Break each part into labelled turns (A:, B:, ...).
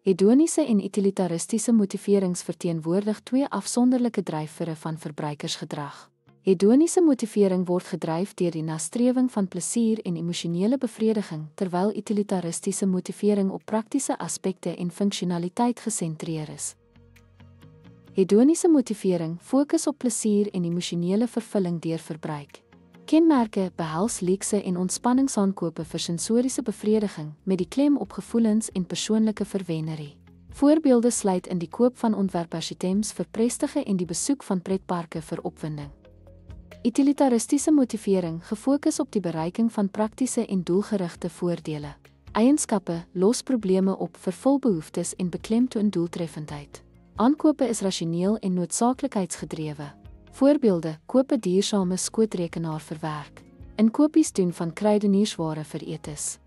A: Hedoniese en utilitaristiese motiverings verteenwoordig twee afsonderlike dryfvere van verbruikersgedrag. Hedoniese motivering word gedryf deur die nastrewing van plesier en emosionele bevrediging, terwyl utilitaristiese motivering op praktiese aspekte en funksionaliteit gesentreer is. Hedoniese motivering fokus op plesier en emosionele vervulling deur verbruik. Kenmerke behels luukse en ontspanningsaankope vir sensoriese bevrediging, met die klem op gevoelens en persoonlike verwennerie. Voorbeelde sluit in die koop van ontwerpitems vir prestige en die besoek van pretparke vir opwinding. Utilitaristiese motivering gefokus op die bereiking van praktiese en doelgerigte voordele. Eienskappe los probleme op, vervul behoeftes en beklemtoon doeltreffendheid. Aankope is rasioneel en noodsaaklikheidsgedrewe. Voorbeelde: koop 'n duursame skootrekenaar vir werk. Inkopies doen van kruideniersware vir eetes.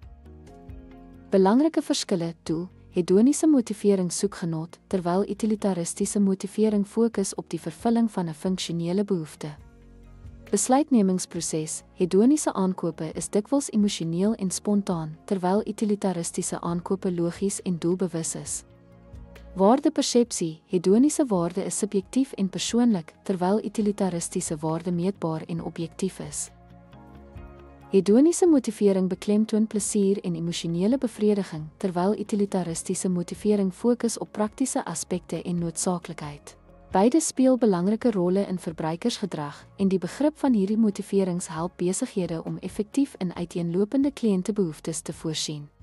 A: Belangrike verskille: doel. Hedoniese motivering soek genot, terwyl utilitaristiese motivering fokus op die vervulling van 'n funksionele behoefte. Besluitnemingsproses. Hedoniese aankope is dikwels emosioneel en spontaan, terwyl utilitaristiese aankope logies en doelbewus is. Waardepersepsie. Hedoniese waarde is subjektief en persoonlik, terwyl utilitaristiese waarde meetbaar en objektief is. Hedoniese motivering beklemtoon plesier en emosionele bevrediging, terwyl utilitaristiese motivering fokus op praktiese aspekte en noodsaaklikheid. Beide speel belangrike rolle in verbruikersgedrag en die begrip van hierdie motiverings help besighede om effektief in uiteenlopende kliëntebehoeftes te voorsien.